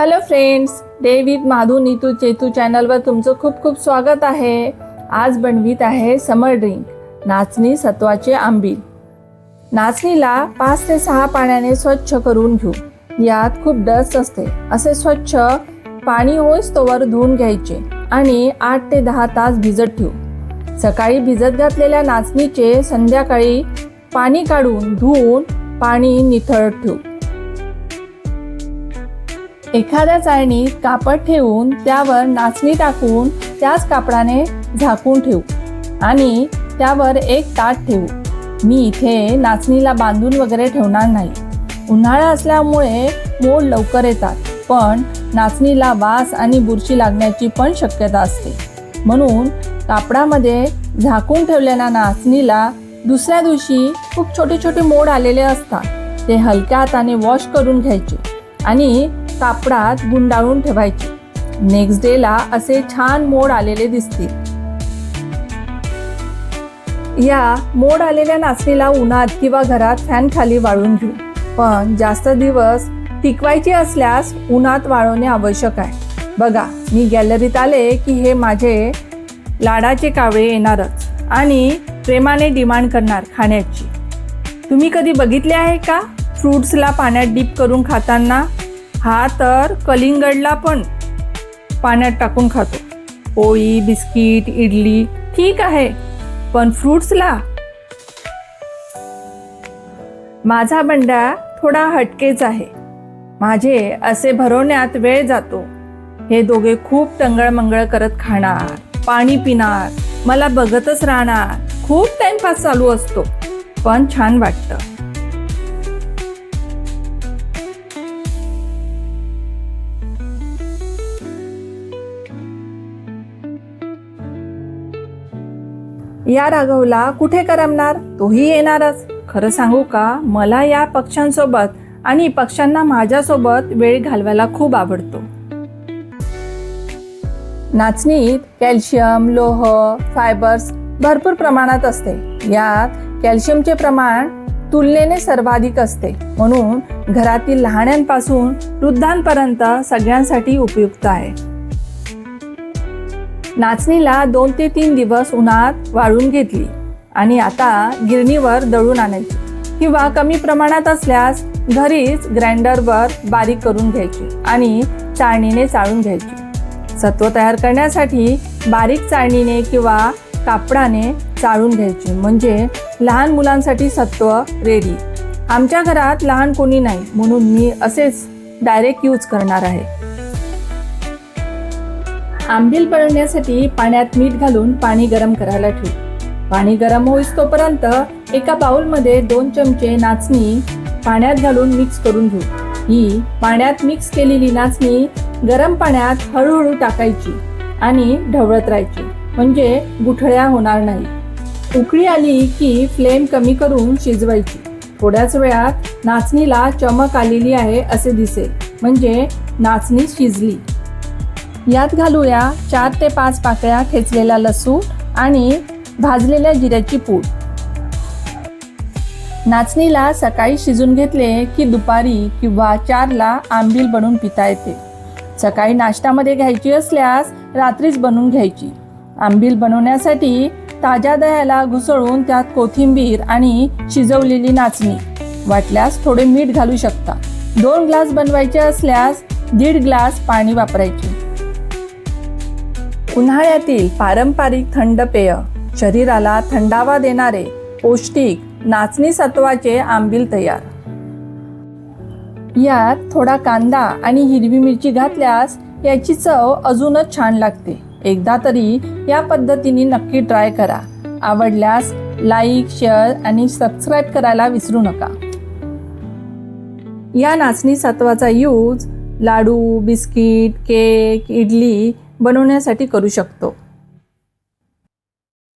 Hello friends, day with Madhu Neetu Chetu चॅनलवर तुमचं खूप खूप स्वागत आहे. आज बनवीत आहे समर ड्रिंक नाचणी सत्वाचे आंबील. नाचणीला 5 ते 6 पाण्याने स्वच्छ करून घेऊ. यात खूप डस्ट असते. असे स्वच्छ पाणी होईस तोवर धुवून घ्यायचे आणि 8 ते 10 तास भिजत ठेवू. सकाळी भिजत घातलेल्या नाचणीचे संध्याकाळी पाणी काढून धुवून पाणी निथळत ठेवू. एखाद्या चाळणीत कापड ठेवून त्यावर नाचणी टाकून त्याच कापडाने झाकून ठेवू आणि त्यावर एक ताट ठेवू. मी इथे नाचणीला बांधून वगैरे ठेवणार नाही. उन्हाळा असल्यामुळे मोड लवकर येतात, पण नाचणीला वास आणि बुरशी लागण्याची पण शक्यता असते. म्हणून कापडामध्ये झाकून ठेवलेल्या नाचणीला दुसऱ्या दिवशी खूप छोटे छोटे मोड आलेले असतात. ते हलक्या हाताने वॉश करून घ्यायचे आणि कापडात गुंडाळून ठेवायचे. नेक्स्ट डेला असे छान मोड आलेले दिसतील. या मोड आलेल्या नाचणीला उन्हात किंवा घरात फॅन खाली वाळून घेऊ. पण जास्त दिवस टिकवायची असल्यास उन्हात वाळवणे आवश्यक आहे. बघा, मी गॅलरीत आले की हे माझे लाडाचे कावळे येणारच आणि प्रेमाने डिमांड करणार खाण्याची. तुम्ही कधी बघितले आहे का फ्रूट्सला पाण्यात डीप करून खाताना? हा तर कलिंगडला पण पाण्यात टाकून खातो. पोळी, बिस्किट, इडली ठीक आहे, पण फ्रूट्सला? माझा बंडा थोडा हटकेच आहे. माझे असे भरवण्यात वेळ जातो. हे दोघे खूप टंगळमंगळ करत खाणार, पाणी पिणार, मला बघतच राहणार. खूप टाइमपास चालू असतो, पण छान वाटतं. या राघवला कुठे करमणार, तोही येणारच. खरं सांगू का, मला या पक्ष्यांसोबत आणि पक्ष्यांना माझ्यासोबत वेळ घालवायला खूप आवडतो. नाचणीत कॅल्शियम, लोह, फायबर्स भरपूर प्रमाणात असते. यात कॅल्शियमचे प्रमाण तुलनेने सर्वाधिक असते. म्हणून घरातील लहानांपासून वृद्धांपर्यंत सगळ्यांसाठी उपयुक्त आहे. नाचणीला 2 ते 3 दिवस उन्हात वाळून घेतली आणि आता गिरणीवर दळून आणायची किंवा कमी प्रमाणात असल्यास घरीच ग्राइंडरवर बारीक करून घ्यायची आणि चाळणीने चाळून घ्यायची. सत्व तयार करण्यासाठी बारीक चाळणीने किंवा कापडाने चाळून घ्यायची, म्हणजे लहान मुलांसाठी सत्व रेडी. आमच्या घरात लहान कोणी नाही, म्हणून मी असेच डायरेक्ट यूज करणार आहे. आंबील बनवण्यासाठी पाण्यात मीठ घालून पाणी गरम करायला ठेवू. पाणी गरम होईस तोपर्यंत एका बाउलमध्ये 2 चमचे नाचणी पाण्यात घालून मिक्स करून घेऊ. ही पाण्यात मिक्स केलेली नाचणी गरम पाण्यात हळूहळू टाकायची आणि ढवळत राहायची, म्हणजे गुठळ्या होणार नाही. उकळी आली की फ्लेम कमी करून शिजवायची. थोड्याच वेळात नाचणीला चमक आलेली आहे असे दिसेल, म्हणजे नाचणी शिजली. यात घालूया 4 ते 5 पाकळ्या ठेचलेला लसूण आणि भाजलेल्या जिऱ्याची पूड. नाचणीला सकाळी शिजून घेतले की दुपारी किंवा 4ला आंबील बनवून पिता येते. सकाळी नाश्त्यामध्ये घ्यायची असल्यास रात्रीच बनवून घ्यायची. आंबील बनवण्यासाठी ताज्या दह्याला घुसळून त्यात कोथिंबीर आणि शिजवलेली नाचणी, वाटल्यास थोडे मीठ घालू शकता. 2 ग्लास बनवायचे असल्यास 1.5 ग्लास पाणी वापरायचे. उन्हाळ्यातील पारंपरिक थंड पेय, शरीराला थंडावा देणारे पौष्टिक नाचणी सत्वाचे आंबील तयार. यात थोडा कांदा आणि हिरवी मिरची घातल्यास याची चव अजूनच छान लागते. एकदा तरी या पद्धतीने नक्की ट्राय करा. आवडल्यास लाईक, शेअर आणि सबस्क्राईब करायला विसरू नका. या नाचणी सत्वाचा यूज लाडू, बिस्किट, केक, इडली बनवण्यासाठी करू शकतो.